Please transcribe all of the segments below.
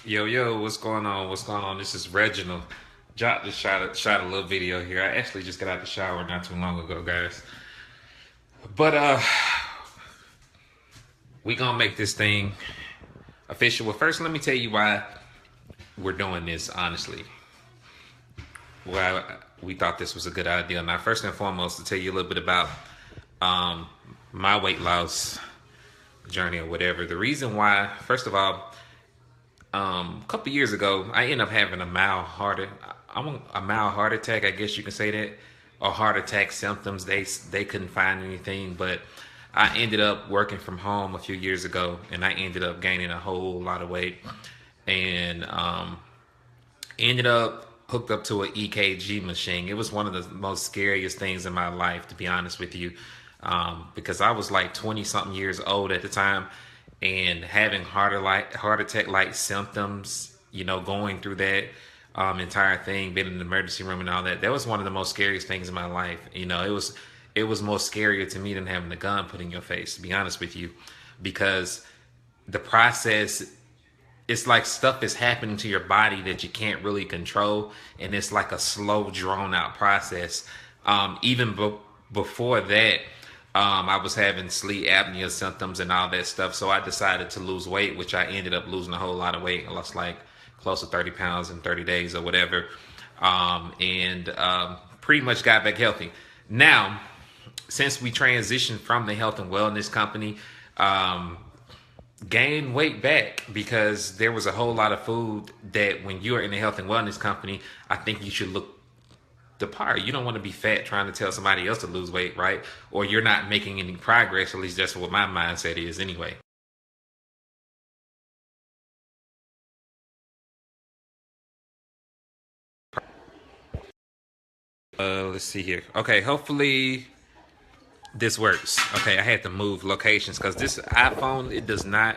Yo, yo, what's going on? What's going on? This is Reginald. Jacque just shot a little video here. I actually just got out the shower not too long ago, guys. But we gonna make this thing official. Well, first let me tell you why we're doing this, honestly. Why we thought this was a good idea. Now, first and foremost, to tell you a little bit about um my weight loss journey or whatever. The reason why, first of all, a couple years ago, I ended up having a mild heart attack. I guess you can say that, or heart attack symptoms. They couldn't find anything, but I ended up working from home a few years ago, and I ended up gaining a whole lot of weight, and ended up hooked up to an EKG machine. It was one of the most scariest things in my life, to be honest with you, because I was like 20 something years old at the time and having heart attack like symptoms, going through that entire thing, being in the emergency room and all that. That was one of the most scariest things in my life. It was more scarier to me than having a gun put in your face, to be honest with you, because the process, it's like stuff is happening to your body that you can't really control, and it's like a slow, drawn out process. Before that, I was having sleep apnea symptoms and all that stuff, so I decided to lose weight, which I ended up losing a whole lot of weight. I lost like close to 30 pounds in 30 days or whatever, and pretty much got back healthy. Now, since we transitioned from the health and wellness company, um, gain weight back because there was a whole lot of food that when you're in a health and wellness company, I think you should look the part. You don't want to be fat trying to tell somebody else to lose weight, right? Or you're not making any progress. At least that's what my mindset is anyway. Let's see here. Okay, hopefully this works. Okay, I had to move locations because this iPhone, it does not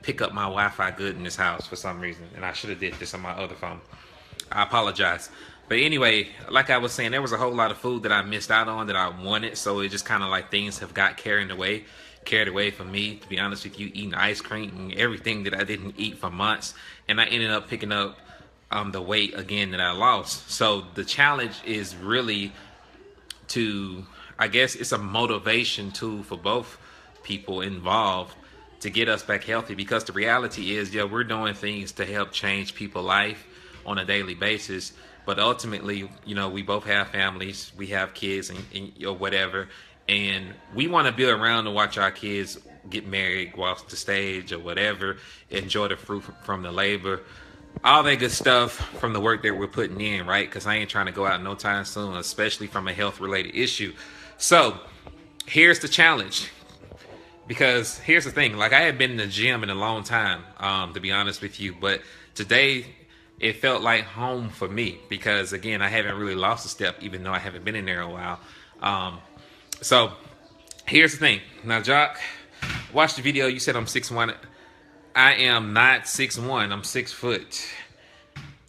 pick up my Wi-Fi good in this house for some reason, and I should have did this on my other phone. I apologize. But anyway, like I was saying, there was a whole lot of food that I missed out on that I wanted, so it just kind of like things have got carried away from me, to be honest with you, eating ice cream and everything that I didn't eat for months, and I ended up picking up the weight again that I lost. So the challenge is really to, I guess it's a motivation tool for both people involved to get us back healthy, because the reality is, yeah, we're doing things to help change people's life on a daily basis, but ultimately, we both have families, we have kids, and or whatever, and we want to be around to watch our kids get married, go off the stage or whatever, enjoy the fruit from the labor, all that good stuff from the work that we're putting in, right? Because I ain't trying to go out no time soon, especially from a health related issue. So here's the challenge. Because here's the thing, like I had been in the gym in a long time, to be honest with you, but today it felt like home for me because again, I haven't really lost a step, even though I haven't been in there a while. So here's the thing. Now, Jacque, watch the video. You said I'm 6'1". I am not 6'1". I'm 6 foot.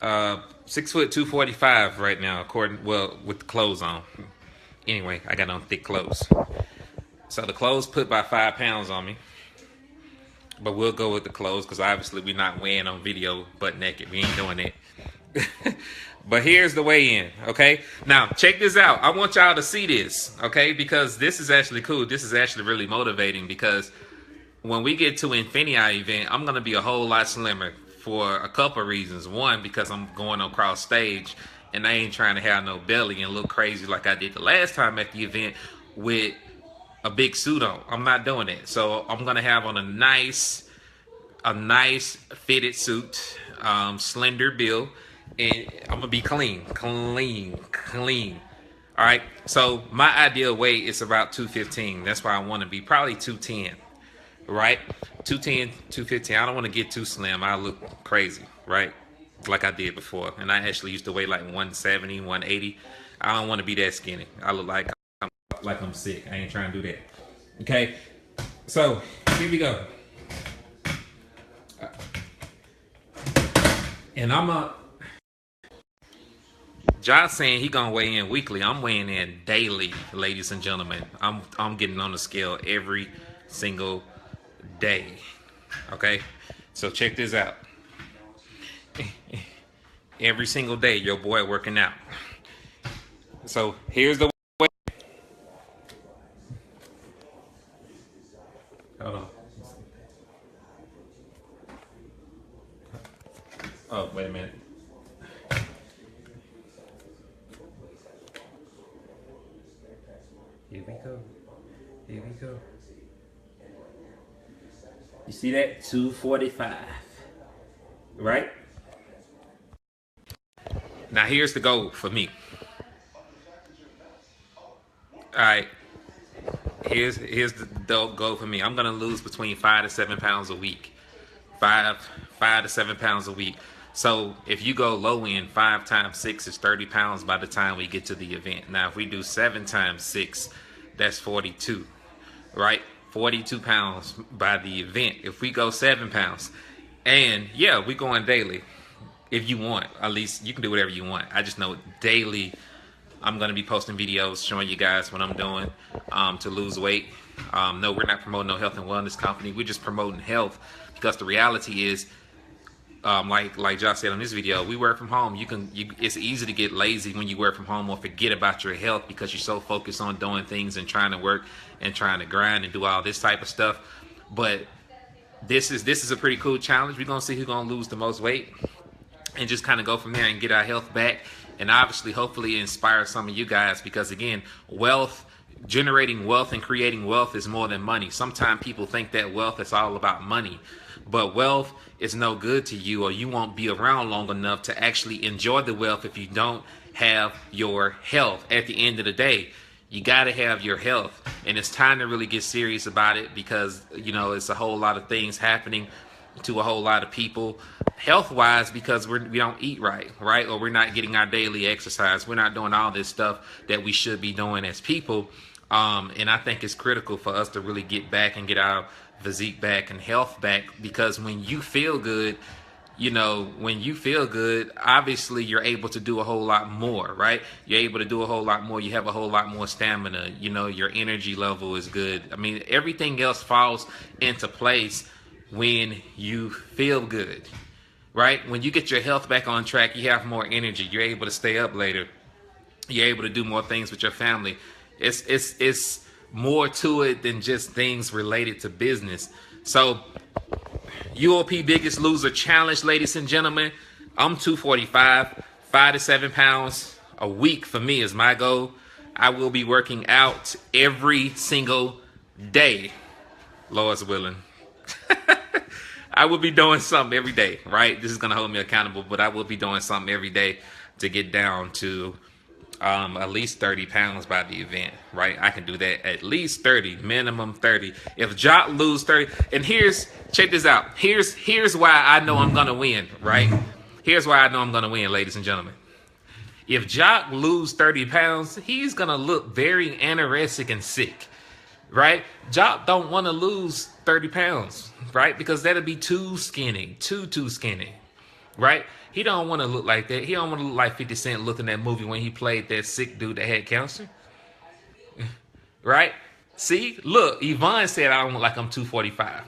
6 foot 245 right now, with the clothes on. Anyway, I got on thick clothes. So the clothes put by 5 pounds on me. But we'll go with the clothes because obviously we're not weighing on video butt naked. We ain't doing it. But here's the weigh in, okay? Now, check this out. I want y'all to see this, okay? Because this is actually cool. This is actually really motivating because when we get to INFINII event, I'm going to be a whole lot slimmer for a couple of reasons. One, because I'm going across stage and I ain't trying to have no belly and look crazy like I did the last time at the event with a big suit on. I'm not doing it. So I'm going to have on a nice fitted suit, slender build, and I'm gonna be clean. All right. So my ideal weight is about 215. That's why I want to be probably 210. Right? 210, 215. I don't want to get too slim. I look crazy, right? Like I did before. And I actually used to weigh like 170, 180. I don't want to be that skinny. I look like I'm sick. I ain't trying to do that. Okay. So here we go. And Josh saying he gonna weigh in weekly. I'm weighing in daily, ladies and gentlemen. I'm getting on the scale every single day. Okay, so check this out. Every single day, your boy working out. So here's the way. Hold on. Oh, wait a minute. Here we go. Here we go. You see that? 245. Right? Now here's the goal for me. Alright. Here's the goal for me. I'm gonna lose between 5 to 7 pounds a week. Five to 7 pounds a week. So if you go low end, 5 times 6 is 30 pounds by the time we get to the event. Now if we do 7 times 6, that's 42, right? 42 pounds by the event. If we go 7 pounds, and yeah, we going daily. If you want, at least you can do whatever you want. I just know daily I'm going to be posting videos showing you guys what I'm doing to lose weight. No, we're not promoting no health and wellness company. We're just promoting health, because the reality is, like Josh said on this video, we work from home. It's easy to get lazy when you work from home or forget about your health because you're so focused on doing things and trying to work and trying to grind and do all this type of stuff. But this is a pretty cool challenge. We're gonna see who's gonna lose the most weight and just kind of go from there and get our health back, and obviously hopefully inspire some of you guys, because again, generating wealth and creating wealth is more than money. Sometimes people think that wealth is all about money, but wealth is no good to you, or you won't be around long enough to actually enjoy the wealth if you don't have your health. At the end of the day, you got to have your health, and it's time to really get serious about it, because it's a whole lot of things happening to a whole lot of people health wise, because we don't eat right, or we're not getting our daily exercise. We're not doing all this stuff that we should be doing as people. And I think it's critical for us to really get back and get our physique back and health back, because when you feel good, obviously you're able to do a whole lot more, right? You're able to do a whole lot more. You have a whole lot more stamina. Your energy level is good. I mean, everything else falls into place when you feel good, right? When you get your health back on track, you have more energy. You're able to stay up later. You're able to do more things with your family. It's more to it than just things related to business. So, UOP Biggest Loser Challenge, ladies and gentlemen. I'm 245, 5 to 7 pounds a week for me is my goal. I will be working out every single day, Lord's willing. I will be doing something every day, right? This is going to hold me accountable, but I will be doing something every day to get down to at least 30 pounds by the event, right? I can do that at least 30, minimum 30. If Jacque lose 30, and check this out. Here's why I know I'm going to win, right? Here's why I know I'm going to win, ladies and gentlemen. If Jacque lose 30 pounds, he's going to look very anorexic and sick, right? Jacque don't want to lose 30 pounds, right? Because that'll be too skinny, too skinny, right? He don't want to look like that. He don't want to look like 50 Cent looked in that movie when he played that sick dude that had cancer, right? See, look, Yvonne said I don't look like I'm 245.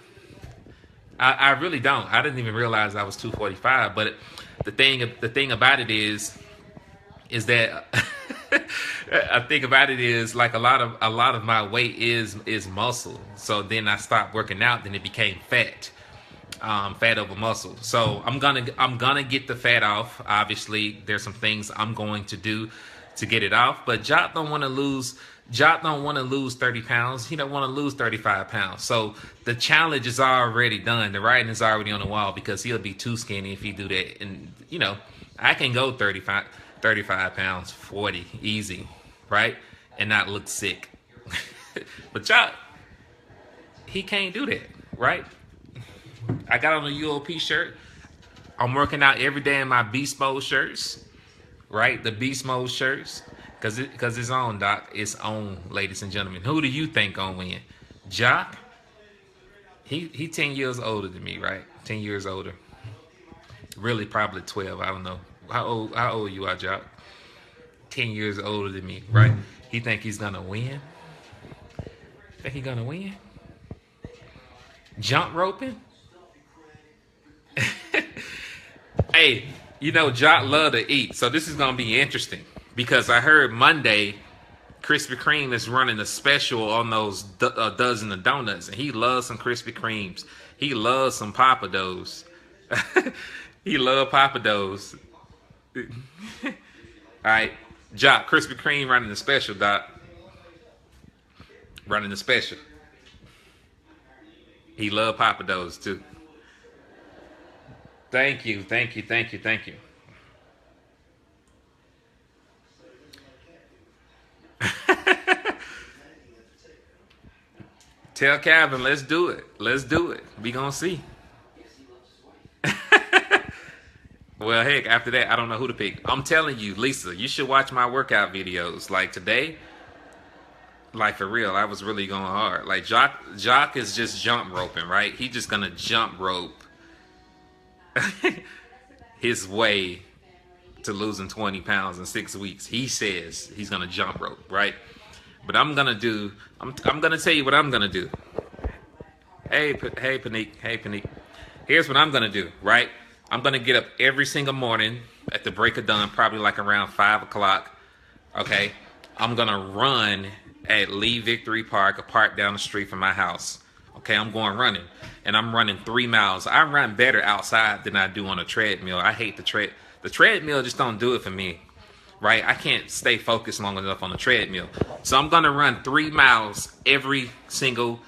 I really don't. I didn't even realize I was 245. But the thing about it is that I think about it is like a lot of my weight is muscle. So then I stopped working out. Then it became fat, fat over muscle. So I'm gonna get the fat off. Obviously, there's some things I'm going to do to get it off. But Jacque don't want to lose 30 pounds. He don't want to lose 35 pounds. So the challenge is already done. The writing is already on the wall, because he'll be too skinny if he do that. And I can go 35 pounds, 40, easy, right? And not look sick. But Jacque, he can't do that, right? I got on a UOP shirt. I'm working out every day in my Beast Mode shirts, right? The Beast Mode shirts. Because it's on, Doc. It's on, ladies and gentlemen. Who do you think gonna win? Jacque? He 10 years older than me, right? 10 years older. Really, probably 12. I don't know. How old you are, Jacque? 10 years older than me, right? He think he's gonna win? Think he gonna win? Jump roping? Hey, you know, Jacque love to eat, so this is gonna be interesting because I heard Monday Krispy Kreme is running a special on those dozen of donuts, and he loves some Krispy Kremes. He loves some Papa Doughs. He love Papa Doughs. All right, Jacque, Krispy Kreme running the special, Doc. Running the special. He love Papa Doughs too. Thank you, thank you, thank you, thank you. Tell Calvin, let's do it. Let's do it. We gonna see. Well, heck, after that, I don't know who to pick. I'm telling you, Lisa, you should watch my workout videos. Like today, like for real, I was really going hard. Like Jacque is just jump roping, right? He just gonna jump rope his way to losing 20 pounds in 6 weeks. He says he's gonna jump rope, right? But I'm gonna tell you what I'm gonna do. Hey, Panique. Hey, Panique. Here's what I'm gonna do, right? I'm gonna get up every single morning at the break of dawn, probably like around 5 o'clock. Okay, I'm gonna run at Lee Victory Park, a park down the street from my house. Okay, I'm going running, and I'm running 3 miles. I run better outside than I do on a treadmill. I hate the treadmill just don't do it for me, right? I can't stay focused long enough on the treadmill. So I'm gonna run 3 miles every single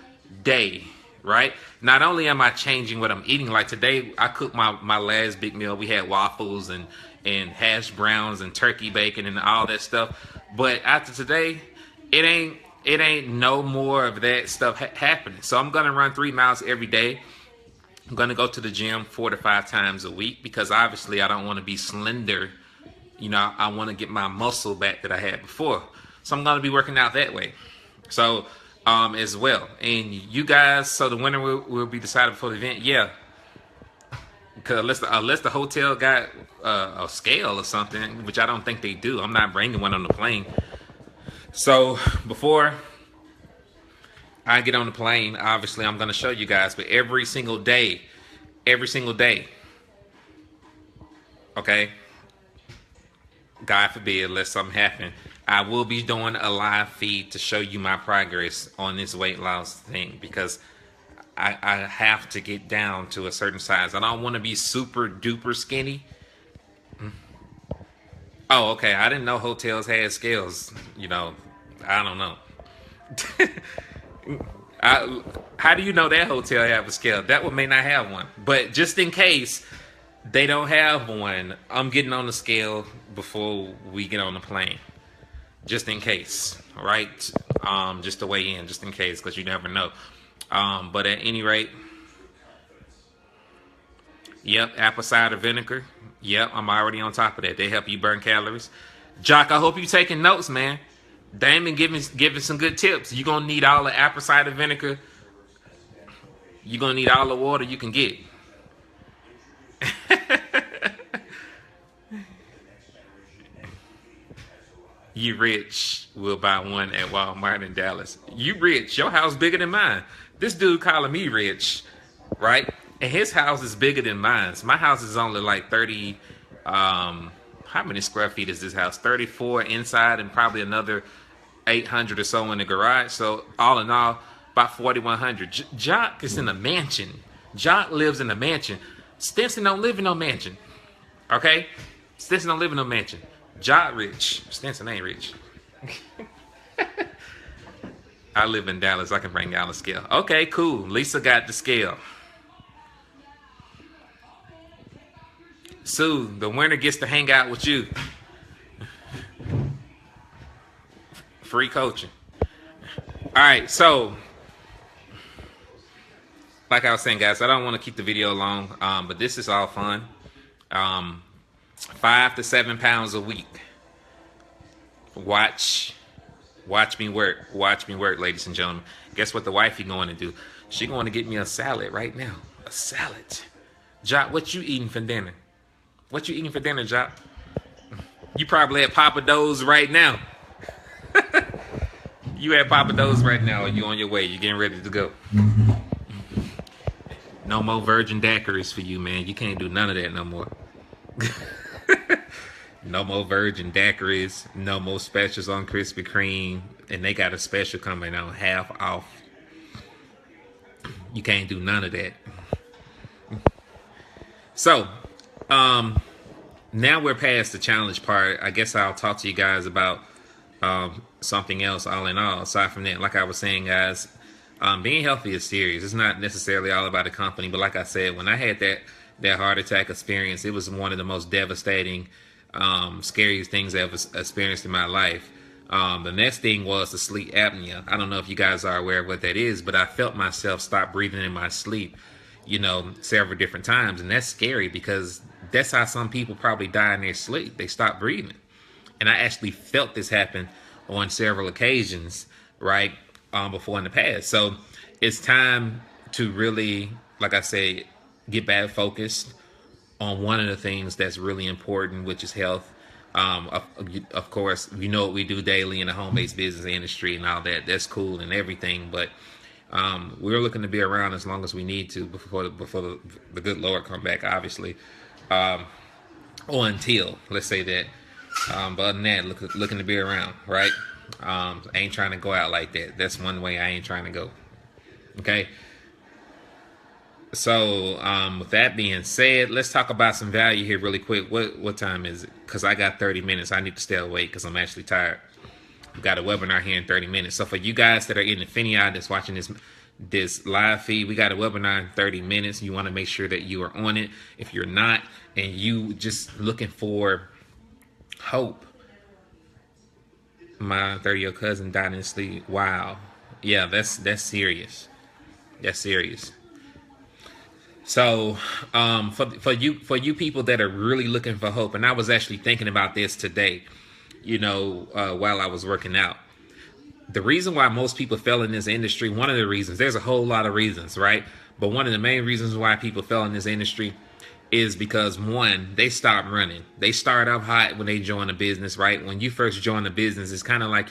day, right? Not only am I changing what I'm eating, like today I cooked my last big meal. We had waffles and hash browns and turkey bacon and all that stuff. But after today, it ain't no more of that stuff happening. So I'm gonna run 3 miles every day. I'm gonna go to the gym 4 to 5 times a week because obviously I don't want to be slender. You know, I want to get my muscle back that I had before. So I'm gonna be working out that way. So as well. And you guys, so the winner will be decided before the event. Yeah. Because unless the hotel got a scale or something, which I don't think they do. I'm not bringing one on the plane. So before I get on the plane, obviously I'm going to show you guys. But every single day, okay, God forbid, unless something happen, I will be doing a live feed to show you my progress on this weight loss thing because I have to get down to a certain size. I don't want to be super duper skinny. Oh, okay. I didn't know hotels had scales. You know, I don't know. How do you know that hotel have a scale? That one may not have one. But just in case they don't have one, I'm getting on the scale before we get on the plane. Just in case, right? Just to weigh in, just in case, because you never know. But at any rate, yep, apple cider vinegar. Yep, I'm already on top of that. They help you burn calories. Jacque, I hope you're taking notes, man. Damon giving some good tips. You're going to need all the apple cider vinegar. You're going to need all the water you can get. You rich will buy one at Walmart in Dallas. You rich. Your house bigger than mine. This dude calling me rich, right? And his house is bigger than mine. My house is only like 30, how many square feet is this house? 34 inside and probably another 800 or so in the garage. So all in all, about 4,100. Jacque is in a mansion. Jacque lives in a mansion. Stinson don't live in no mansion. Okay? Stinson don't live in no mansion. Jacque rich. Stinson ain't rich. I live in Dallas. I can bring down the scale. Okay, cool. Lisa got the scale. Sue, the winner gets to hang out with you. Free coaching. All right, so like I was saying, guys, I don't want to keep the video long, but this is all fun. 5 to 7 pounds a week. Watch me work. Watch me work, ladies and gentlemen. Guess what the wifey going to do? She going to get me a salad right now. A salad. Jacque, what you eating for dinner? What you eating for dinner, Jacque? You probably at Papa Do's right now. You at Papa Do's right now, and you on your way. You getting ready to go. No more virgin daiquiris for you, man. You can't do none of that no more. No more virgin daiquiris, no more specials on Krispy Kreme, and they got a special coming on half off. You can't do none of that. So, now we're past the challenge part. I guess I'll talk to you guys about something else. All in all, aside from that, like I was saying, guys, being healthy is serious. It's not necessarily all about the company, but like I said, when I had that heart attack experience, it was one of the most devastating, scariest things I've ever experienced in my life. The next thing was the sleep apnea. I don't know if you guys are aware of what that is, but I felt myself stop breathing in my sleep, several different times. And that's scary because that's how some people probably die in their sleep. They stop breathing. And I actually felt this happen on several occasions, right, before in the past. So it's time to really, like I said, get back focused on one of the things that's really important, which is health. Of course, you know what we do daily in the home-based business industry and all that. That's cool and everything, but we're looking to be around as long as we need to before the good Lord come back, obviously, or until, let's say that. But other than that, looking to be around, right? I ain't trying to go out like that. That's one way I ain't trying to go. Okay. So, with that being said, let's talk about some value here really quick. What time is it? Because I got 30 minutes. I need to stay awake because I'm actually tired. We've got a webinar here in 30 minutes. So for you guys that are in INFINII that's watching this live feed, we got a webinar in 30 minutes. You want to make sure that you are on it. If you're not, and you just looking for hope, my 30-year-old cousin died in his sleep. Wow. Yeah, that's serious. That's serious. So, for you people that are really looking for hope, and I was actually thinking about this today, while I was working out. The reason why most people fail in this industry, one of the reasons, there's a whole lot of reasons, right? But one of the main reasons why people fail in this industry is because, one, they stop running. They start off hot when they join a business, right? When you first join a business, it's kind of like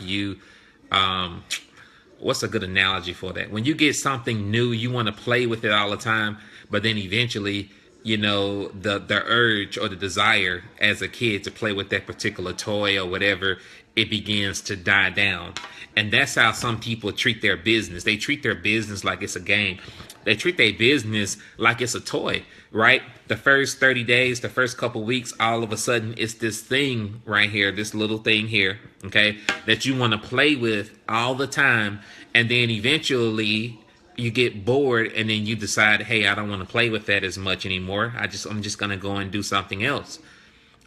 what's a good analogy for that? When you get something new, you want to play with it all the time, but then eventually, the urge or the desire as a kid to play with that particular toy or whatever, it begins to die down. And that's how some people treat their business. They treat their business like it's a game. They treat their business like it's a toy, right? The first 30 days, the first couple weeks, all of a sudden it's this thing right here, this little thing here, okay, that you want to play with all the time. And then eventually you get bored and then you decide, hey, I don't want to play with that as much anymore. I'm just going to go and do something else.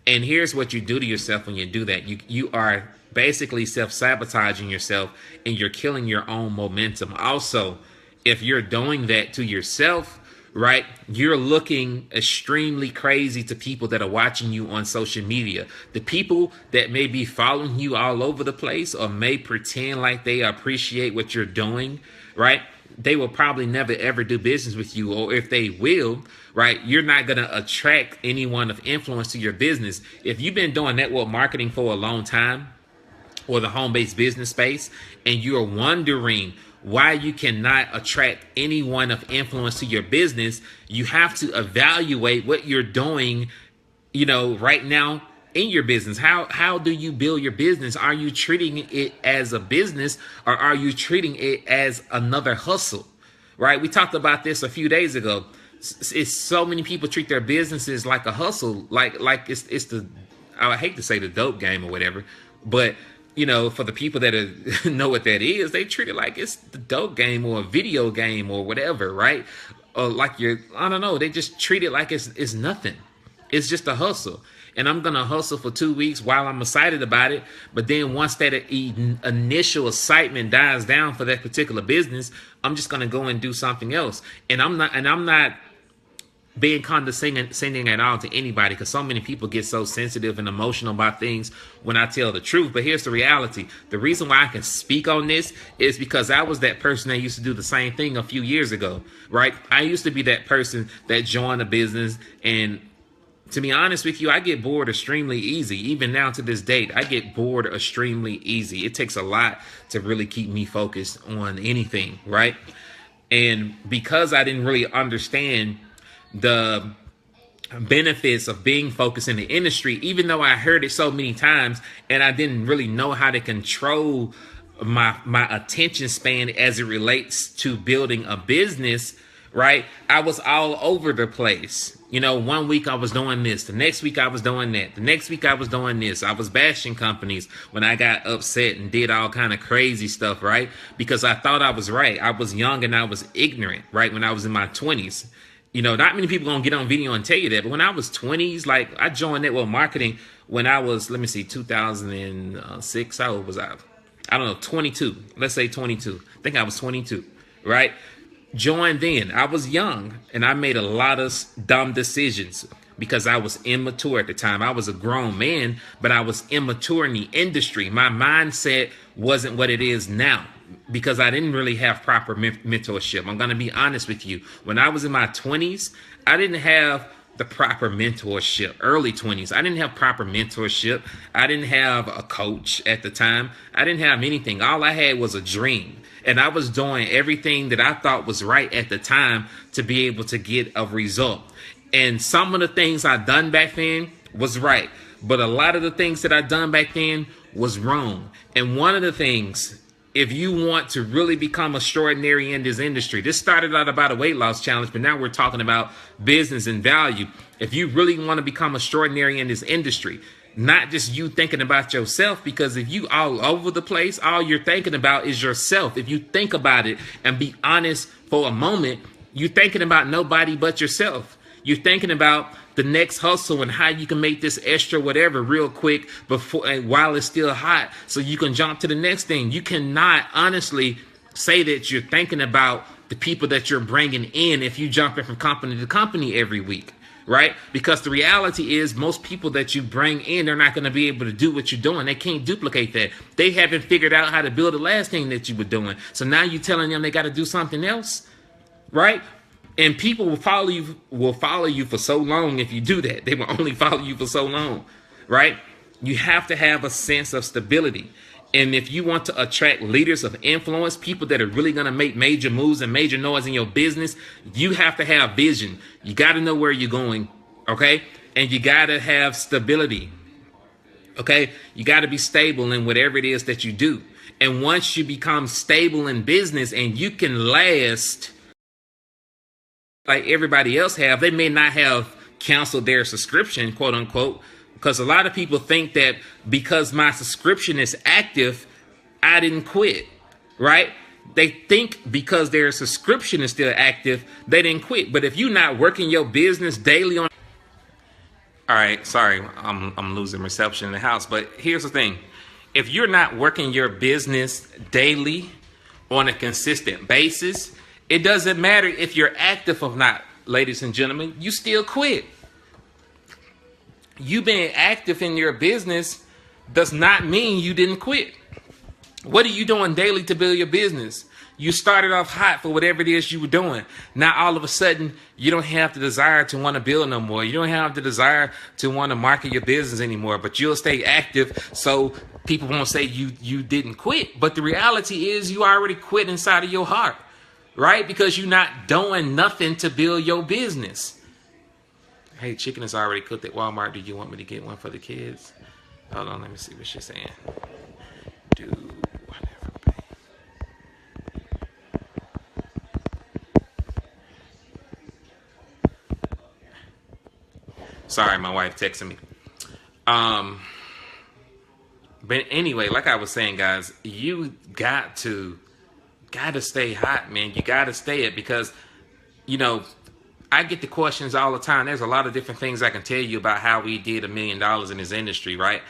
And here's what you do to yourself when you do that. You are basically self-sabotaging yourself and you're killing your own momentum. Also, if you're doing that to yourself, right, you're looking extremely crazy to people that are watching you on social media. The people that may be following you all over the place or may pretend like they appreciate what you're doing, right, they will probably never ever do business with you. Or if they will, right, you're not going to attract anyone of influence to your business. If you've been doing network marketing for a long time or the home-based business space and you're wondering why you cannot attract anyone of influence to your business, you have to evaluate what you're doing, right now in your business. How do you build your business? Are you treating it as a business or are you treating it as another hustle? Right? We talked about this a few days ago. It's so many people treat their businesses like a hustle, like it's the, I hate to say the dope game or whatever, but for the people that know what that is, they treat it like it's the dope game or a video game or whatever, right? Or like I don't know, they just treat it like it's nothing. It's just a hustle. And I'm going to hustle for 2 weeks while I'm excited about it. But then once that initial excitement dies down for that particular business, I'm just going to go and do something else. And I'm not being condescending at all to anybody, because so many people get so sensitive and emotional about things when I tell the truth. But here's the reality. The reason why I can speak on this is because I was that person that used to do the same thing a few years ago, right? I used to be that person that joined a business, and to be honest with you, I get bored extremely easy. Even now to this date, I get bored extremely easy. It takes a lot to really keep me focused on anything, right? And because I didn't really understand the benefits of being focused in the industry, even though I heard it so many times and I didn't really know how to control my attention span as it relates to building a business, right? I was all over the place. You know, one week I was doing this, the next week I was doing that, the next week I was doing this. I was bashing companies when I got upset and did all kind of crazy stuff, right? Because I thought I was right. I was young and I was ignorant, right? When I was in my 20s. You know, not many people gonna get on video and tell you that, but when I was 20s, like I joined network marketing when I was, 2006. How old was I? I don't know, 22. Let's say 22. I think I was 22, right? Joined then. I was young and I made a lot of dumb decisions because I was immature at the time. I was a grown man, but I was immature in the industry. My mindset wasn't what it is now because I didn't really have proper mentorship. I'm going to be honest with you. When I was in my 20s, I didn't have the proper mentorship. Early 20s, I didn't have proper mentorship. I didn't have a coach at the time. I didn't have anything. All I had was a dream. And I was doing everything that I thought was right at the time to be able to get a result. And some of the things I done back then was right. But a lot of the things that I done back then was wrong. And one of the things, if you want to really become extraordinary in this industry, this started out about a weight loss challenge, but now we're talking about business and value. If you really want to become extraordinary in this industry, not just you thinking about yourself, because if you all over the place, all you're thinking about is yourself. If you think about it and be honest for a moment, you're thinking about nobody but yourself. You're thinking about the next hustle and how you can make this extra whatever real quick before while it's still hot so you can jump to the next thing. You cannot honestly say that you're thinking about the people that you're bringing in if you jumping from company to company every week. Right? Because the reality is most people that you bring in, they're not going to be able to do what you're doing. They can't duplicate that. They haven't figured out how to build the last thing that you were doing. So now you're telling them they got to do something else, right? And people will follow you for so long if you do that. They will only follow you for so long, right? You have to have a sense of stability. And if you want to attract leaders of influence, people that are really going to make major moves and major noise in your business, you have to have vision. You got to know where you're going, okay? And you got to have stability, okay? You got to be stable in whatever it is that you do. And once you become stable in business and you can last like everybody else have, they may not have canceled their subscription, quote unquote, because a lot of people think that because my subscription is active, I didn't quit, right? They think because their subscription is still active, they didn't quit. But if you're not working your business daily on... All right, sorry, I'm losing reception in the house. But here's the thing. If you're not working your business daily on a consistent basis, it doesn't matter if you're active or not, ladies and gentlemen, you still quit. You being active in your business does not mean you didn't quit. What are you doing daily to build your business? You started off hot for whatever it is you were doing. Now, all of a sudden, you don't have the desire to want to build no more. You don't have the desire to want to market your business anymore, but you'll stay active so people won't say you didn't quit. But the reality is you already quit inside of your heart, right? Because you're not doing nothing to build your business. Hey, chicken is already cooked at Walmart. Do you want me to get one for the kids? Hold on, let me see what she's saying. Do whatever, babe. Sorry, my wife texted me. But anyway, like I was saying, guys, you got to stay hot, man. You got to stay it because, you know, I get the questions all the time. There's a lot of different things I can tell you about how we did $1 million in this industry, right?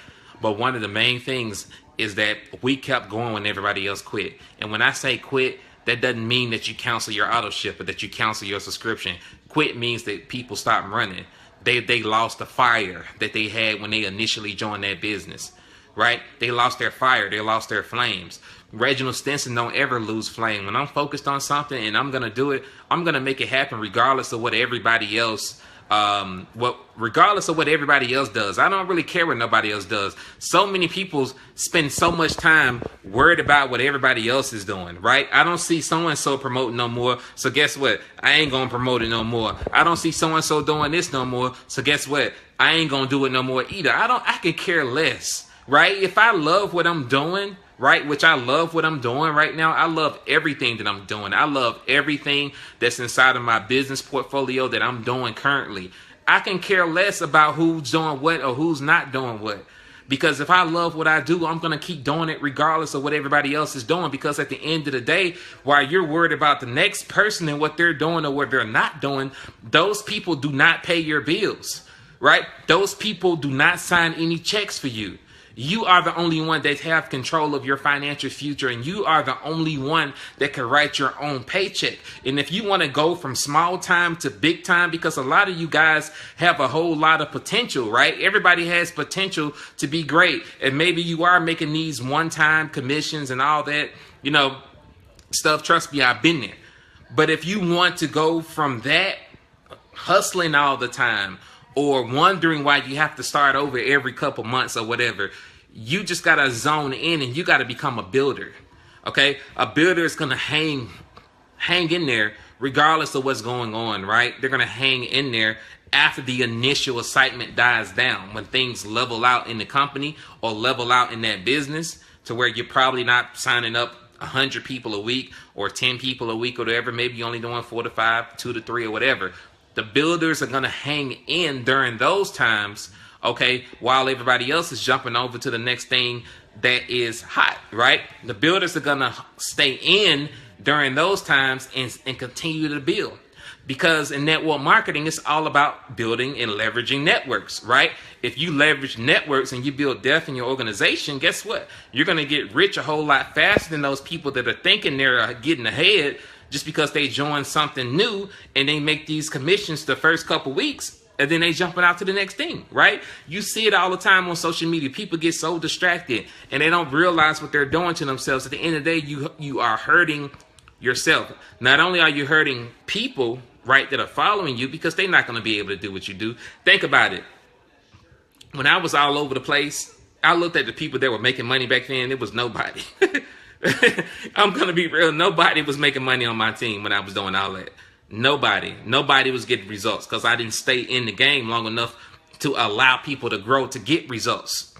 But one of the main things is that we kept going when everybody else quit. And when I say quit, that doesn't mean that you cancel your auto ship or that you cancel your subscription. Quit means that people stop running. They lost the fire that they had when they initially joined that business, right? They lost their fire. They lost their flames. Reginald Stinson don't ever lose flame. When I'm focused on something and I'm going to do it, I'm going to make it happen regardless of what everybody else regardless of what everybody else does. I don't really care what nobody else does. So many people spend so much time worried about what everybody else is doing, right? I don't see so-and-so promoting no more, so guess what? I ain't gonna promote it no more. I don't see so-and-so doing this no more, so guess what? I ain't gonna do it no more either. I can care less, right? If I love what I'm doing, right, which I love what I'm doing right now. I love everything that I'm doing. I love everything that's inside of my business portfolio that I'm doing currently. I can care less about who's doing what or who's not doing what. Because if I love what I do, I'm going to keep doing it regardless of what everybody else is doing. Because at the end of the day, while you're worried about the next person and what they're doing or what they're not doing, those people do not pay your bills, right? Those people do not sign any checks for you. You are the only one that have control of your financial future, and you are the only one that can write your own paycheck. And if you want to go from small time to big time, because a lot of you guys have a whole lot of potential, right? Everybody has potential to be great. And maybe you are making these one-time commissions and all that, stuff. Trust me, I've been there. But if you want to go from that, hustling all the time, or wondering why you have to start over every couple months or whatever, you just got to zone in and you got to become a builder. Okay? A builder is going to hang in there regardless of what's going on, right? They're going to hang in there after the initial excitement dies down, when things level out in the company or level out in that business to where you're probably not signing up 100 people a week or 10 people a week or whatever. Maybe you're only doing 4 to 5, 2 to 3 or whatever. The builders are going to hang in during those times, okay, while everybody else is jumping over to the next thing that is hot, right? The builders are going to stay in during those times and continue to build. Because in network marketing, it's all about building and leveraging networks, right? If you leverage networks and you build depth in your organization, guess what? You're going to get rich a whole lot faster than those people that are thinking they're getting ahead just because they join something new and they make these commissions the first couple weeks and then they jumping out to the next thing, right? You see it all the time on social media. People get so distracted and they don't realize what they're doing to themselves. At the end of the day, you are hurting yourself. Not only are you hurting people, right, that are following you, because they're not going to be able to do what you do. Think about it. When I was all over the place, I looked at the people that were making money back then. It was nobody. I'm going to be real. Nobody was making money on my team when I was doing all that. Nobody was getting results because I didn't stay in the game long enough to allow people to grow to get results.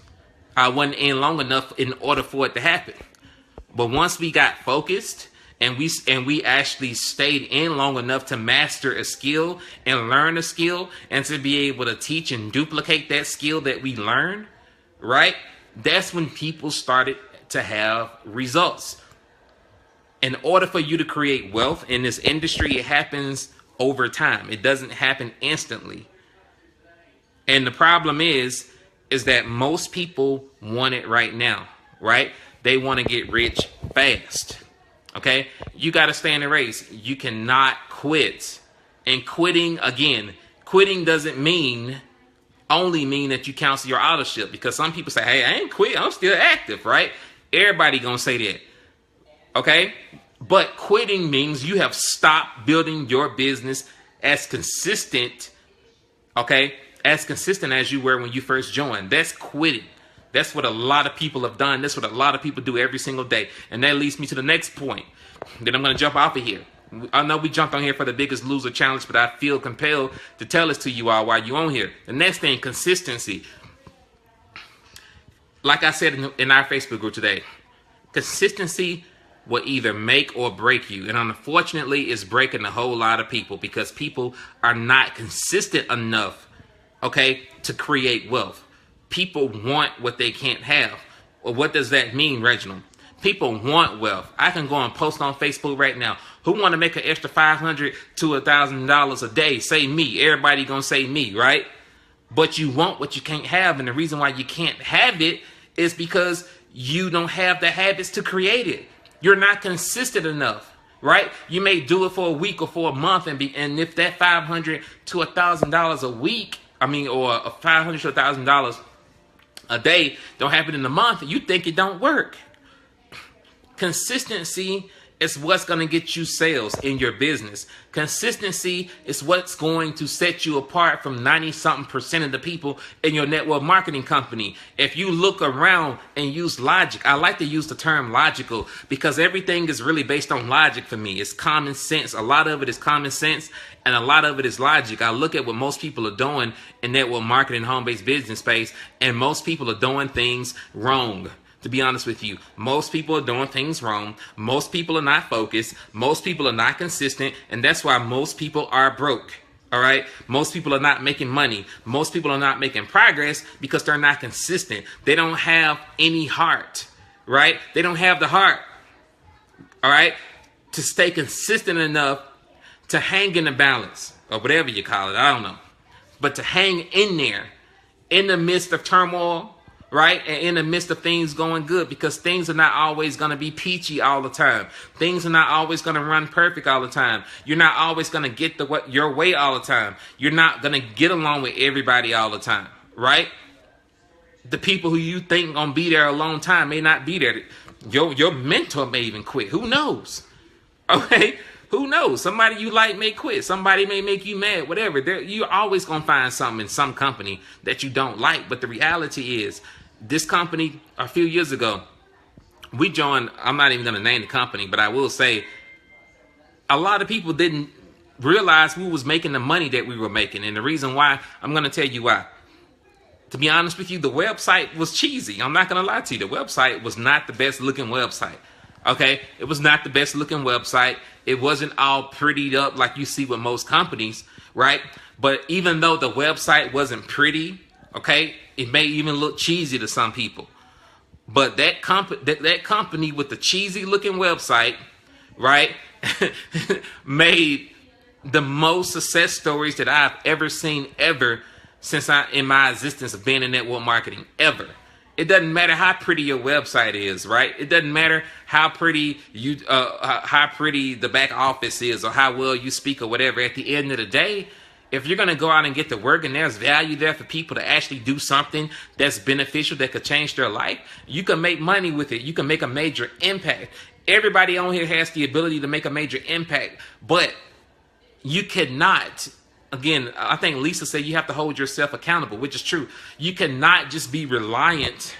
I wasn't in long enough in order for it to happen. But once we got focused and we actually stayed in long enough to master a skill and learn a skill and to be able to teach and duplicate that skill that we learned, right? That's when people started to have results. In order for you to create wealth in this industry, it happens over time. It doesn't happen instantly. And the problem is that most people want it right now, right? They want to get rich fast. Okay? You got to stay in the race. You cannot quit. And quitting doesn't only mean that you cancel your authorship, because some people say, hey, I ain't quit. I'm still active, right? Everybody gonna say that. Okay? But quitting means you have stopped building your business as consistent, okay? As consistent as you were when you first joined. That's quitting. That's what a lot of people have done. That's what a lot of people do every single day. And that leads me to the next point. Then I'm going to jump off of here. I know we jumped on here for the Biggest Loser Challenge, but I feel compelled to tell this to you all while you're on here. The next thing, consistency. Like I said in our Facebook group today, consistency will either make or break you. And unfortunately, it's breaking a whole lot of people because people are not consistent enough, okay, to create wealth. People want what they can't have. Well, what does that mean, Reginald? People want wealth. I can go and post on Facebook right now. Who want to make an extra $500 to $1,000 a day? Say me. Everybody gonna say me, right? But you want what you can't have. And the reason why you can't have it is because you don't have the habits to create it. You're not consistent enough, right? You may do it for a week or for a month, and if that $500 to $1,000 a week, or $500 to $1,000 a day, don't happen in a month, you think it don't work. Consistency is what's going to get you sales in your business. Consistency is what's going to set you apart from 90-something% of the people in your network marketing company. If you look around and use logic, I like to use the term logical because everything is really based on logic for me. It's common sense. A lot of it is common sense and a lot of it is logic. I look at what most people are doing in network marketing, home-based business space, and most people are doing things wrong. To be honest with you, most people are doing things wrong. Most people are not focused. Most people are not consistent. And that's why most people are broke. All right. Most people are not making money. Most people are not making progress because they're not consistent. They don't have any heart. Right. They don't have the heart. All right. To stay consistent enough to hang in the balance or whatever you call it. I don't know. But to hang in there in the midst of turmoil. Right? And in the midst of things going good, because things are not always going to be peachy all the time. Things are not always going to run perfect all the time. You're not always going to get your way all the time. You're not going to get along with everybody all the time. Right? The people who you think going to be there a long time may not be there. Your mentor may even quit. Who knows? Okay? Who knows? Somebody you like may quit. Somebody may make you mad, whatever. You're always going to find something in some company that you don't like. But the reality is, this company, a few years ago, we joined, I'm not even going to name the company, but I will say a lot of people didn't realize who was making the money that we were making. And the reason why, I'm going to tell you why. To be honest with you, the website was cheesy. I'm not going to lie to you. The website was not the best looking website. Okay? It was not the best looking website. It wasn't all prettied up like you see with most companies, right? But even though the website wasn't pretty, okay, it may even look cheesy to some people. But that company with the cheesy looking website, right, made the most success stories that I've ever seen since in my existence of being in network marketing ever. It doesn't matter how pretty your website is, right? It doesn't matter how pretty the back office is or how well you speak or whatever. At the end of the day, if you're going to go out and get to work and there's value there for people to actually do something that's beneficial, that could change their life, you can make money with it. You can make a major impact. Everybody on here has the ability to make a major impact, but you cannot, again, I think Lisa said you have to hold yourself accountable, which is true. You cannot just be reliant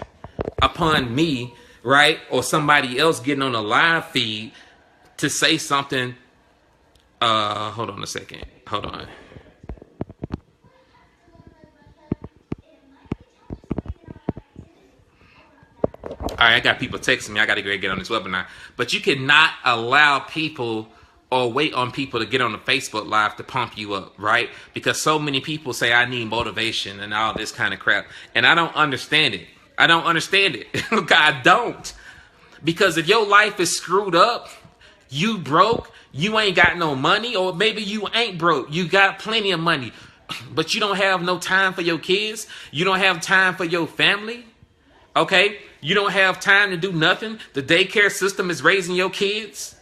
upon me, right, or somebody else getting on a live feed to say something. Hold on a second. Hold on. All right, I got people texting me. I got to get on this webinar. But you cannot allow people or wait on people to get on the Facebook Live to pump you up, right? Because so many people say, I need motivation and all this kind of crap. And I don't understand it. I don't understand it. I don't. Because if your life is screwed up, you broke, you ain't got no money, or maybe you ain't broke. You got plenty of money, but you don't have no time for your kids. You don't have time for your family. Okay? You don't have time to do nothing. The daycare system is raising your kids,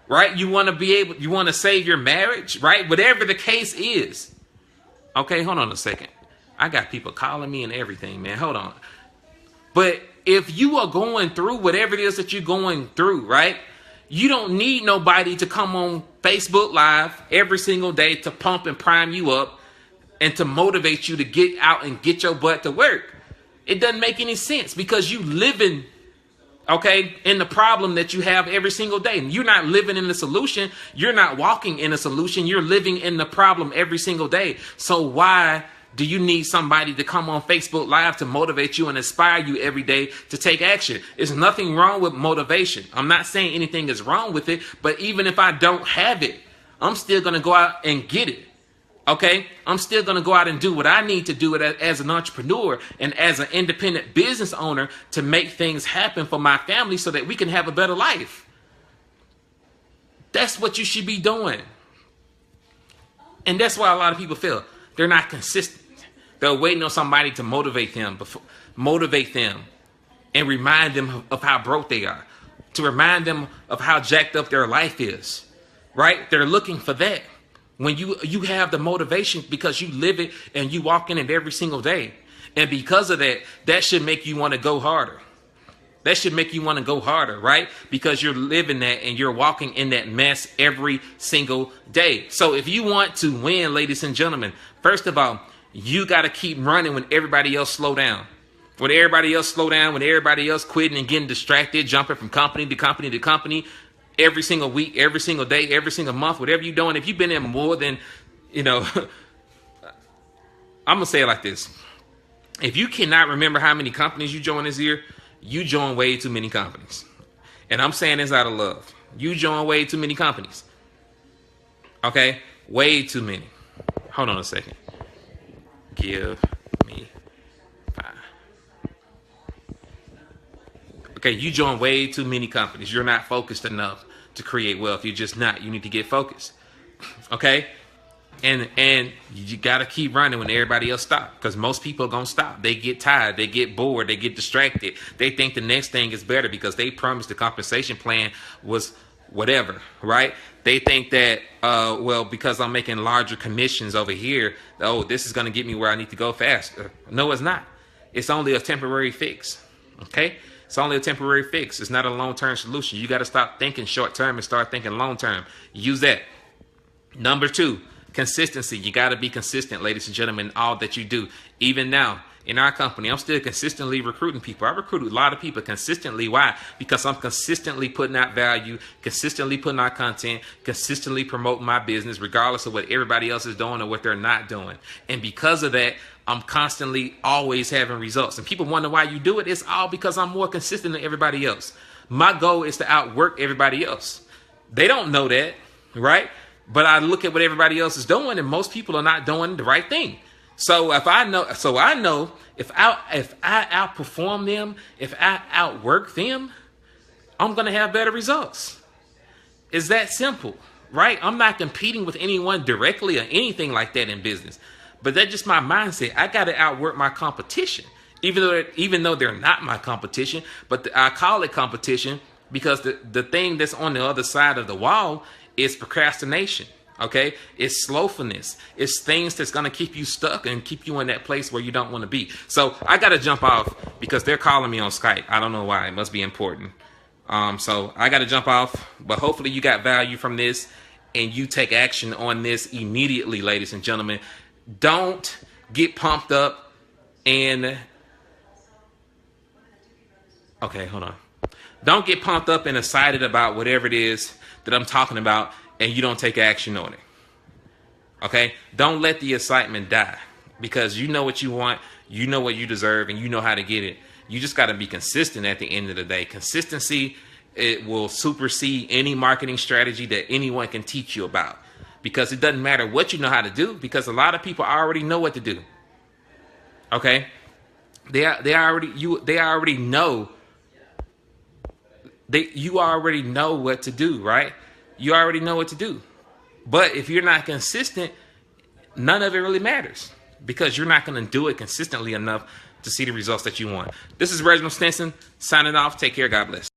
right? You want to save your marriage, right? Whatever the case is. Okay, hold on a second. I got people calling me and everything, man. Hold on. But if you are going through whatever it is that you're going through, right? You don't need nobody to come on Facebook Live every single day to pump and prime you up and to motivate you to get out and get your butt to work. It doesn't make any sense because you living, okay, in the problem that you have every single day. And you're not living in the solution. You're not walking in a solution. You're living in the problem every single day. So why do you need somebody to come on Facebook Live to motivate you and inspire you every day to take action? There's nothing wrong with motivation. I'm not saying anything is wrong with it, but even if I don't have it, I'm still going to go out and get it. Okay, I'm still going to go out and do what I need to do as an entrepreneur and as an independent business owner to make things happen for my family so that we can have a better life. That's what you should be doing. And that's why a lot of people feel they're not consistent. They're waiting on somebody to motivate them and remind them of how broke they are, to remind them of how jacked up their life is, right? They're looking for that. When you have the motivation because you live it and you walk in it every single day And because of that, that should make you want to go harder. That should make you want to go harder, right? Because you're living that and you're walking in that mess every single day. So if you want to win, ladies and gentlemen, first of all, you got to keep running when everybody else slow down. When everybody else slow down, when everybody else quitting and getting distracted, jumping from company to company to company, every single week, every single day, every single month, whatever you're doing, if you've been in more than, I'm going to say it like this. If you cannot remember how many companies you joined this year, you join way too many companies. And I'm saying this out of love. You join way too many companies. Okay? Way too many. Hold on a second. Give me 5. Okay, you join way too many companies. You're not focused enough to create wealth. You're just not. You need to get focused. Okay? And you got to keep running when everybody else stops, because most people are going to stop. They get tired. They get bored. They get distracted. They think the next thing is better because they promised the compensation plan was whatever, right? They think that, because I'm making larger commissions over here, this is going to get me where I need to go faster. No, it's not. It's only a temporary fix, okay? It's only a temporary fix. It's not a long-term solution. You got to stop thinking short-term and start thinking long-term. Use that. Number 2. Consistency. You got to be consistent, ladies and gentlemen, in all that you do. Even now, in our company, I'm still consistently recruiting people. I recruit a lot of people consistently. Why? Because I'm consistently putting out value, consistently putting out content, consistently promoting my business, regardless of what everybody else is doing or what they're not doing. And because of that, I'm constantly always having results. And people wonder why you do it. It's all because I'm more consistent than everybody else. My goal is to outwork everybody else. They don't know that, right? But I look at what everybody else is doing, and most people are not doing the right thing. So I know if I outperform them, if I outwork them, I'm going to have better results. It's that simple, right? I'm not competing with anyone directly or anything like that in business. But that's just my mindset. I got to outwork my competition, even though they're not my competition. But I call it competition because the thing that's on the other side of the wall is procrastination. Okay, it's slowfulness. It's things that's going to keep you stuck and keep you in that place where you don't want to be. So I got to jump off because they're calling me on Skype. I don't know why. It must be important. So I got to jump off. But hopefully you got value from this and you take action on this immediately, ladies and gentlemen. Don't get pumped up and... Okay, hold on. Don't get pumped up and excited about whatever it is that I'm talking about and you don't take action on it. Okay? Don't let the excitement die because you know what you want, you know what you deserve, and you know how to get it. You just got to be consistent at the end of the day. Consistency, it will supersede any marketing strategy that anyone can teach you about because it doesn't matter what you know how to do because a lot of people already know what to do. Okay? They already know. You already know what to do, right? You already know what to do. But if you're not consistent, none of it really matters because you're not going to do it consistently enough to see the results that you want. This is Reginald Stinson signing off. Take care. God bless.